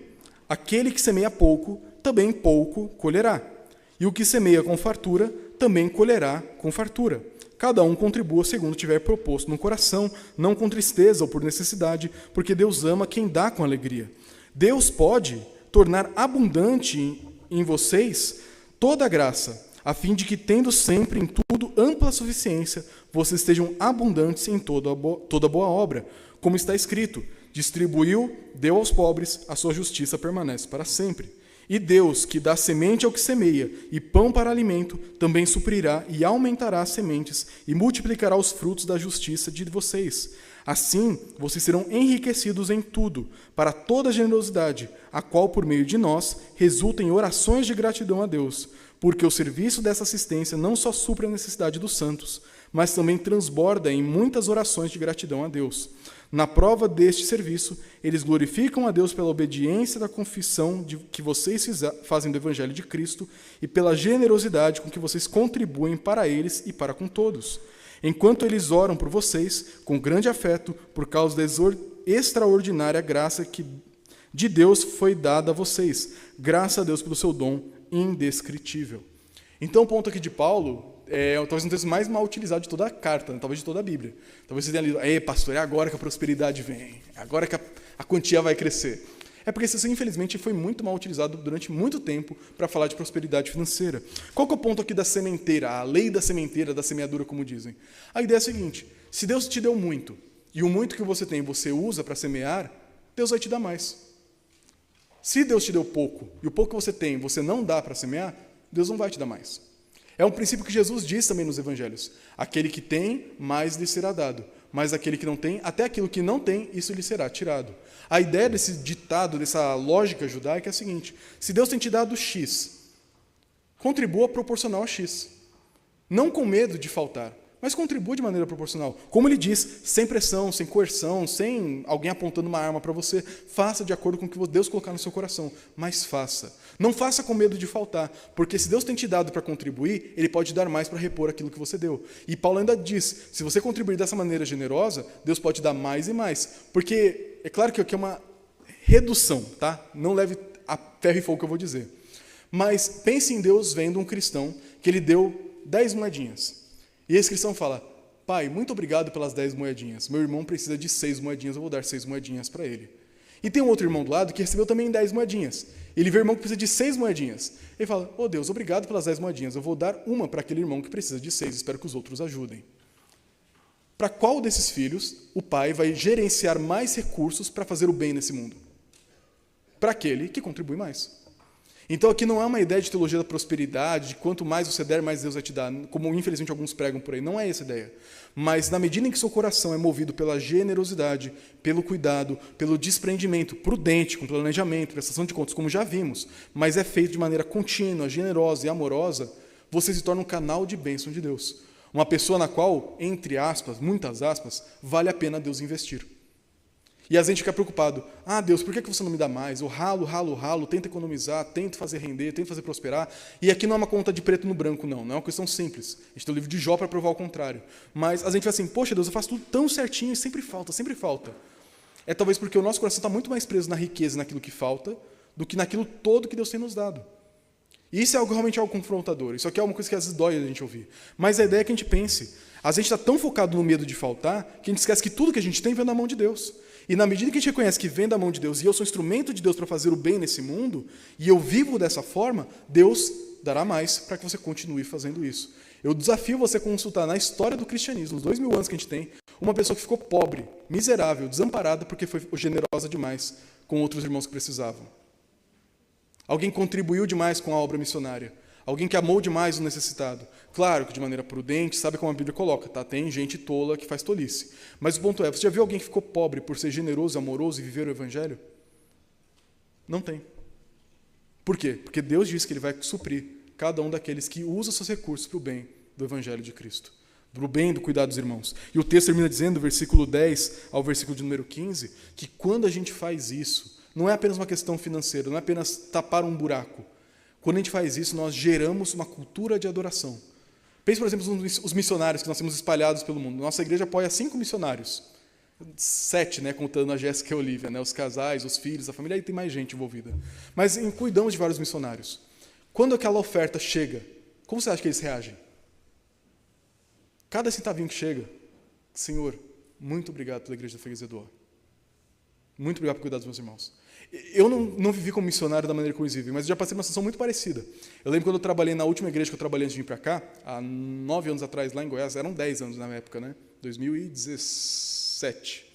aquele que semeia pouco, também pouco colherá. E o que semeia com fartura, também colherá com fartura. Cada um contribua segundo tiver proposto no coração, não com tristeza ou por necessidade, porque Deus ama quem dá com alegria. Deus pode tornar abundante em vocês toda a graça, a fim de que, tendo sempre em tudo ampla suficiência, vocês estejam abundantes em toda boa obra. Como está escrito, distribuiu, deu aos pobres, a sua justiça permanece para sempre. E Deus, que dá semente ao que semeia e pão para alimento, também suprirá e aumentará as sementes e multiplicará os frutos da justiça de vocês. Assim, vocês serão enriquecidos em tudo, para toda generosidade, a qual, por meio de nós, resulta em orações de gratidão a Deus, porque o serviço dessa assistência não só supre a necessidade dos santos, mas também transborda em muitas orações de gratidão a Deus. Na prova deste serviço, eles glorificam a Deus pela obediência da confissão que vocês fazem do Evangelho de Cristo e pela generosidade com que vocês contribuem para eles e para com todos. Enquanto eles oram por vocês, com grande afeto, por causa da extraordinária graça que de Deus foi dada a vocês. Graças a Deus pelo seu dom indescritível. Então, o ponto aqui de Paulo é talvez um texto mais mal utilizado de toda a carta, né? Talvez de toda a Bíblia. Talvez você tenha lido, pastor, é agora que a prosperidade vem, é agora que a quantia vai crescer. É porque esse texto, infelizmente, foi muito mal utilizado durante muito tempo para falar de prosperidade financeira. Qual que é o ponto aqui da sementeira, a lei da sementeira, da semeadura, como dizem? A ideia é a seguinte, se Deus te deu muito, e o muito que você tem você usa para semear, Deus vai te dar mais. Se Deus te deu pouco, e o pouco que você tem você não dá para semear, Deus não vai te dar mais. É um princípio que Jesus diz também nos evangelhos. Aquele que tem, mais lhe será dado. Mas aquele que não tem, até aquilo que não tem, isso lhe será tirado. A ideia desse ditado, dessa lógica judaica é a seguinte: se Deus tem te dado X, contribua proporcional a X. Não com medo de faltar, mas contribua de maneira proporcional. Como ele diz, sem pressão, sem coerção, sem alguém apontando uma arma para você. Faça de acordo com o que Deus colocar no seu coração, mas faça. Não faça com medo de faltar, porque se Deus tem te dado para contribuir, Ele pode dar mais para repor aquilo que você deu. E Paulo ainda diz, se você contribuir dessa maneira generosa, Deus pode dar mais e mais. Porque, é claro que aqui é uma redução, tá? Não leve a ferro e fogo que eu vou dizer. Mas pense em Deus vendo um cristão que ele deu 10 moedinhas. E esse cristão fala: pai, muito obrigado pelas 10 moedinhas. Meu irmão precisa de 6 moedinhas, eu vou dar 6 moedinhas para ele. E tem um outro irmão do lado que recebeu também 10 moedinhas. Ele vê o irmão que precisa de 6 moedinhas. Ele fala: oh Deus, obrigado pelas 10 moedinhas, eu vou dar uma para aquele irmão que precisa de 6, espero que os outros ajudem. Para qual desses filhos o pai vai gerenciar mais recursos para fazer o bem nesse mundo? Para aquele que contribui mais. Então aqui não é uma ideia de teologia da prosperidade, de quanto mais você der, mais Deus vai te dar, como infelizmente alguns pregam por aí. Não é essa a ideia. Mas na medida em que seu coração é movido pela generosidade, pelo cuidado, pelo desprendimento, prudente, com planejamento, prestação de contas, como já vimos, mas é feito de maneira contínua, generosa e amorosa, você se torna um canal de bênção de Deus. Uma pessoa na qual, entre aspas, muitas aspas, vale a pena Deus investir. E a gente fica preocupado: ah, Deus, por que você não me dá mais? Eu ralo, tento economizar, tento fazer render, tento fazer prosperar. E aqui não é uma conta de preto no branco, não é uma questão simples. A gente tem o livro de Jó para provar o contrário. Mas a gente vai assim: poxa, Deus, eu faço tudo tão certinho e sempre falta, sempre falta. É talvez porque o nosso coração está muito mais preso na riqueza, naquilo que falta, do que naquilo todo que Deus tem nos dado. E isso é realmente algo confrontador. Isso aqui é uma coisa que às vezes dói a gente ouvir. Mas a ideia é que a gente pense. A gente está tão focado no medo de faltar, que a gente esquece que tudo que a gente tem vem da mão de Deus. E na medida que a gente reconhece que vem da mão de Deus, e eu sou instrumento de Deus para fazer o bem nesse mundo, e eu vivo dessa forma, Deus dará mais para que você continue fazendo isso. Eu desafio você a consultar na história do cristianismo, nos 2000 anos que a gente tem, uma pessoa que ficou pobre, miserável, desamparada, porque foi generosa demais com outros irmãos que precisavam. Alguém contribuiu demais com a obra missionária. Alguém que amou demais o necessitado. Claro que de maneira prudente, sabe como a Bíblia coloca, tá? Tem gente tola que faz tolice. Mas o ponto é, você já viu alguém que ficou pobre por ser generoso, amoroso e viver o Evangelho? Não tem. Por quê? Porque Deus diz que Ele vai suprir cada um daqueles que usa seus recursos para o bem do Evangelho de Cristo. Para o bem do cuidado dos irmãos. E o texto termina dizendo, versículo 10 ao versículo de número 15, que quando a gente faz isso, não é apenas uma questão financeira, não é apenas tapar um buraco. Quando a gente faz isso, nós geramos uma cultura de adoração. Pense, por exemplo, nos missionários que nós temos espalhados pelo mundo. Nossa igreja apoia 5 missionários. 7, né, contando a Jéssica e a Olivia, né, os casais, os filhos, a família, aí tem mais gente envolvida. Mas cuidamos de vários missionários. Quando aquela oferta chega, como você acha que eles reagem? Cada centavinho que chega: Senhor, muito obrigado pela igreja da Freguesia do Ó. Muito obrigado por cuidar dos meus irmãos. Eu não vivi como missionário da maneira que eu vivi, mas eu já passei uma situação muito parecida. Eu lembro quando eu trabalhei na última igreja que eu trabalhei antes de vir para cá, há 9 anos atrás, lá em Goiás, eram 10 anos na época, né? 2017.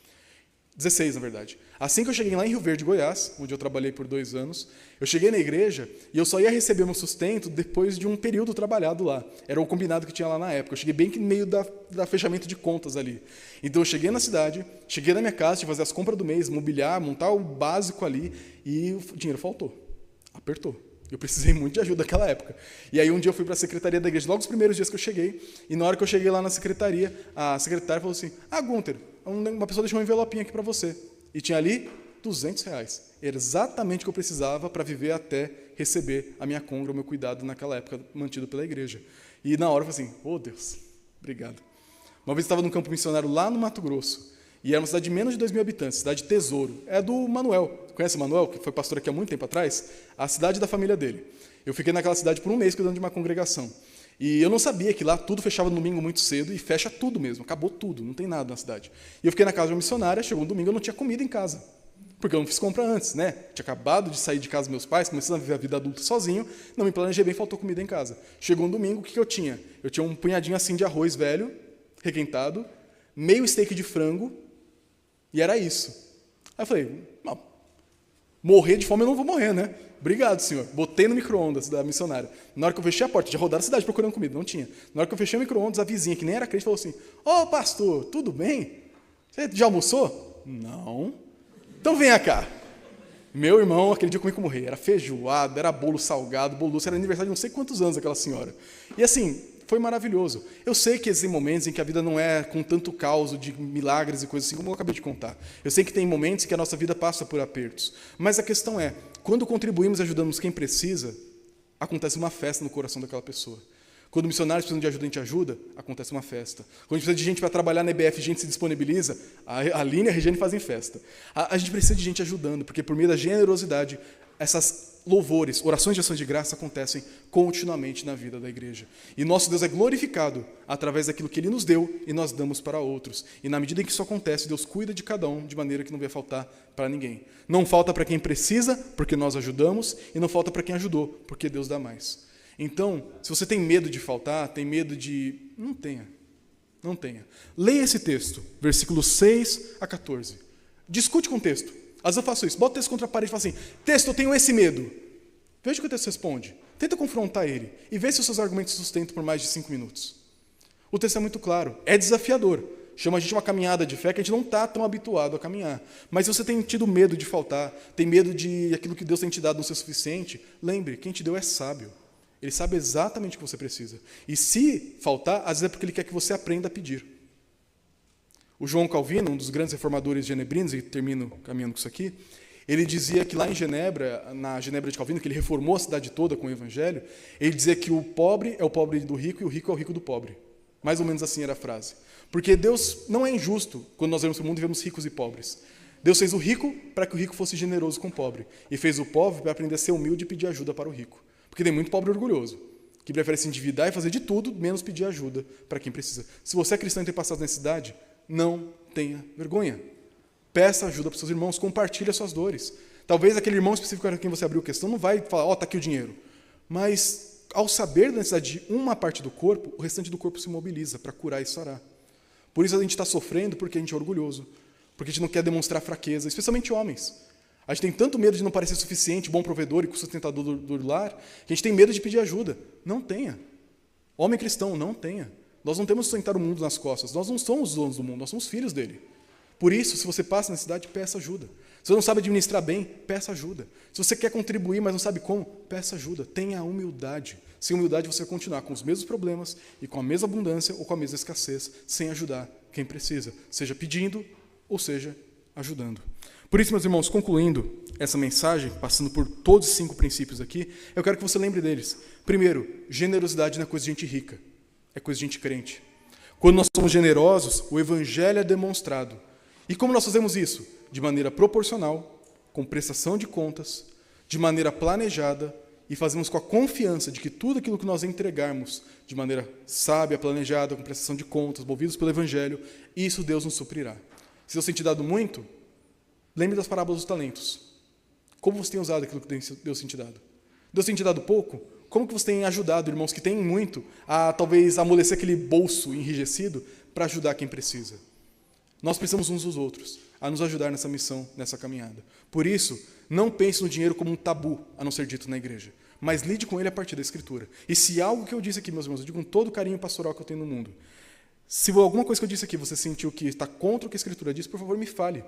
16, na verdade. Assim que eu cheguei lá em Rio Verde, Goiás, onde eu trabalhei por 2 anos, eu cheguei na igreja e eu só ia receber meu sustento depois de um período trabalhado lá. Era o combinado que tinha lá na época. Eu cheguei bem no meio da fechamento de contas ali. Então eu cheguei na cidade, cheguei na minha casa, tive que fazer as compras do mês, mobiliar, montar o básico ali, e o dinheiro faltou. Apertou. Eu precisei muito de ajuda naquela época. E aí um dia eu fui para a secretaria da igreja, logo os primeiros dias que eu cheguei, e na hora que eu cheguei lá na secretaria, a secretária falou assim: ah, Gunter, uma pessoa deixou um envelopinho aqui para você. E tinha ali R$200. Era exatamente o que eu precisava para viver até receber a minha congra, o meu cuidado naquela época mantido pela igreja. E na hora eu falei assim: oh Deus, obrigado. Uma vez eu estava num campo missionário lá no Mato Grosso, e era uma cidade de menos de 2.000 habitantes, cidade de Tesouro. É do Manuel. Conhece o Manuel, que foi pastor aqui há muito tempo atrás? A cidade da família dele. Eu fiquei naquela cidade por um mês cuidando de uma congregação. E eu não sabia que lá tudo fechava no domingo muito cedo, e fecha tudo mesmo, acabou tudo, não tem nada na cidade. E eu fiquei na casa de uma missionária, chegou um domingo, eu não tinha comida em casa, porque eu não fiz compra antes, né? Tinha acabado de sair de casa dos meus pais, começando a viver a vida adulta sozinho, não me planejei bem, faltou comida em casa. Chegou um domingo, o que eu tinha? Eu tinha um punhadinho assim de arroz velho, requentado, meio steak de frango, e era isso. Aí eu falei: não, Morrer de fome eu não vou morrer, né? Obrigado, senhor. Botei no micro-ondas da missionária. Na hora que eu fechei a porta, já rodaram a cidade procurando comida, não tinha. Na hora que eu fechei o micro-ondas, a vizinha, que nem era crente, falou assim: Ô, pastor, tudo bem? Você já almoçou? Não. Então venha cá. Meu irmão, aquele dia eu comi como rei. Era feijoada, era bolo salgado, bolo doce, era aniversário de não sei quantos anos daquela senhora. E assim, foi maravilhoso. Eu sei que existem momentos em que a vida não é com tanto caos de milagres e coisas assim, como eu acabei de contar. Eu sei que tem momentos em que a nossa vida passa por apertos. Mas a questão é, quando contribuímos e ajudamos quem precisa, acontece uma festa no coração daquela pessoa. Quando missionários precisam de ajuda, a gente ajuda, acontece uma festa. Quando a gente precisa de gente para trabalhar na EBF, a gente se disponibiliza, a Aline e a Regiane fazem festa. A gente precisa de gente ajudando, porque por meio da generosidade, essas louvores, orações de ações de graça acontecem continuamente na vida da igreja. E nosso Deus é glorificado através daquilo que Ele nos deu e nós damos para outros. E na medida em que isso acontece, Deus cuida de cada um de maneira que não vai faltar para ninguém. Não falta para quem precisa, porque nós ajudamos, e não falta para quem ajudou, porque Deus dá mais. Então, se você tem medo de faltar, tem medo de... Não tenha. Não tenha. Leia esse texto, versículos 6 a 14. Discute com o texto. Às vezes eu faço isso. Bota o texto contra a parede e fala assim: texto, eu tenho esse medo. Veja o que o texto responde. Tenta confrontar ele. E vê se os seus argumentos sustentam por mais de 5 minutos. O texto é muito claro. É desafiador. Chama a gente uma caminhada de fé que a gente não está tão habituado a caminhar. Mas se você tem tido medo de faltar, tem medo de aquilo que Deus tem te dado não ser suficiente, lembre, quem te deu é sábio. Ele sabe exatamente o que você precisa. E se faltar, às vezes é porque ele quer que você aprenda a pedir. O João Calvino, um dos grandes reformadores genebrinos, e termino caminhando com isso aqui, ele dizia que lá em Genebra, na Genebra de Calvino, que ele reformou a cidade toda com o evangelho, ele dizia que o pobre é o pobre do rico e o rico é o rico do pobre. Mais ou menos assim era a frase. Porque Deus não é injusto quando nós vemos o mundo e vemos ricos e pobres. Deus fez o rico para que o rico fosse generoso com o pobre. E fez o pobre para aprender a ser humilde e pedir ajuda para o rico. Porque tem muito pobre orgulhoso, que prefere se endividar e fazer de tudo, menos pedir ajuda para quem precisa. Se você é cristão e tem passado necessidade, não tenha vergonha. Peça ajuda para os seus irmãos, compartilhe as suas dores. Talvez aquele irmão específico para quem você abriu questão não vai falar: está aqui o dinheiro. Mas, ao saber da necessidade de uma parte do corpo, o restante do corpo se mobiliza para curar e sarar. Por isso a gente está sofrendo porque a gente é orgulhoso, porque a gente não quer demonstrar fraqueza, especialmente homens. A gente tem tanto medo de não parecer suficiente, bom provedor e sustentador do lar, que a gente tem medo de pedir ajuda. Não tenha. Homem cristão, não tenha. Nós não temos que sustentar o mundo nas costas. Nós não somos os donos do mundo, nós somos filhos dele. Por isso, se você passa necessidade, peça ajuda. Se você não sabe administrar bem, peça ajuda. Se você quer contribuir, mas não sabe como, peça ajuda. Tenha humildade. Sem humildade, você vai continuar com os mesmos problemas e com a mesma abundância ou com a mesma escassez, sem ajudar quem precisa, seja pedindo ou seja ajudando. Por isso, meus irmãos, concluindo essa mensagem, passando por todos os 5 princípios aqui, eu quero que você lembre deles. Primeiro, generosidade não é coisa de gente rica, é coisa de gente crente. Quando nós somos generosos, o evangelho é demonstrado. E como nós fazemos isso? De maneira proporcional, com prestação de contas, de maneira planejada, e fazemos com a confiança de que tudo aquilo que nós entregarmos de maneira sábia, planejada, com prestação de contas, movidos pelo evangelho, isso Deus nos suprirá. Se Deus tem te dado muito, lembre das parábolas dos talentos. Como você tem usado aquilo que Deus tem te dado? Deus tem te dado pouco? Como que você tem ajudado irmãos que têm muito a talvez amolecer aquele bolso enrijecido para ajudar quem precisa? Nós precisamos uns dos outros a nos ajudar nessa missão, nessa caminhada. Por isso, não pense no dinheiro como um tabu a não ser dito na igreja, mas lide com ele a partir da Escritura. E se algo que eu disse aqui, meus irmãos, eu digo com todo o carinho pastoral que eu tenho no mundo, se alguma coisa que eu disse aqui você sentiu que está contra o que a Escritura diz, por favor, me fale.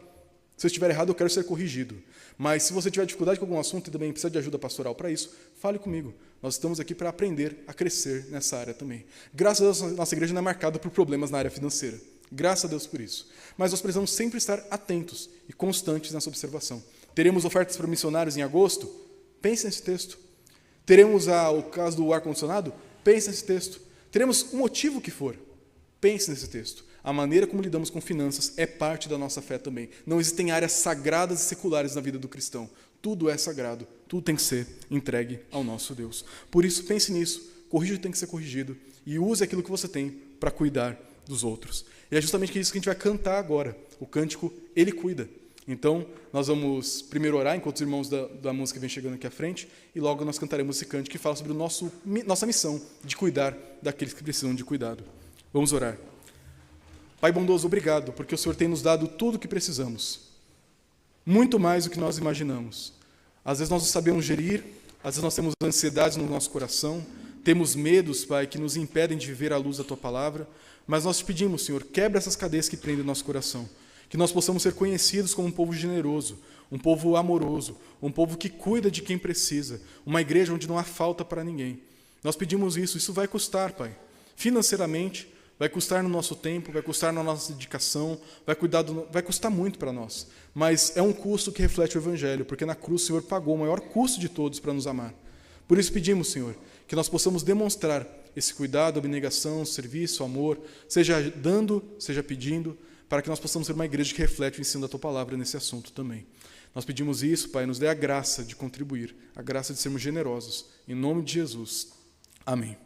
Se eu estiver errado, eu quero ser corrigido. Mas se você tiver dificuldade com algum assunto e também precisa de ajuda pastoral para isso, fale comigo. Nós estamos aqui para aprender a crescer nessa área também. Graças a Deus, nossa igreja não é marcada por problemas na área financeira. Graças a Deus por isso. Mas nós precisamos sempre estar atentos e constantes nessa observação. Teremos ofertas para missionários em agosto? Pense nesse texto. Teremos o caso do ar-condicionado? Pense nesse texto. Teremos um motivo que for. Pense nesse texto. A maneira como lidamos com finanças é parte da nossa fé também. Não existem áreas sagradas e seculares na vida do cristão. Tudo é sagrado, tudo tem que ser entregue ao nosso Deus. Por isso, pense nisso, corrija o que tem que ser corrigido e use aquilo que você tem para cuidar dos outros. E é justamente isso que a gente vai cantar agora. O cântico, Ele Cuida. Então, nós vamos primeiro orar, enquanto os irmãos da música vêm chegando aqui à frente, e logo nós cantaremos esse cântico que fala sobre nossa missão de cuidar daqueles que precisam de cuidado. Vamos orar. Pai bondoso, obrigado, porque o Senhor tem nos dado tudo o que precisamos. Muito mais do que nós imaginamos. Às vezes nós não sabemos gerir, às vezes nós temos ansiedades no nosso coração, temos medos, Pai, que nos impedem de viver à luz da Tua palavra, mas nós te pedimos, Senhor, quebra essas cadeias que prendem o nosso coração, que nós possamos ser conhecidos como um povo generoso, um povo amoroso, um povo que cuida de quem precisa, uma igreja onde não há falta para ninguém. Nós pedimos isso vai custar, Pai, financeiramente, vai custar no nosso tempo, vai custar na nossa dedicação, vai custar muito para nós, mas é um custo que reflete o Evangelho, porque na cruz o Senhor pagou o maior custo de todos para nos amar. Por isso pedimos, Senhor, que nós possamos demonstrar esse cuidado, abnegação, serviço, amor, seja dando, seja pedindo, para que nós possamos ser uma igreja que reflete o ensino da Tua palavra nesse assunto também. Nós pedimos isso, Pai, nos dê a graça de contribuir, a graça de sermos generosos. Em nome de Jesus. Amém.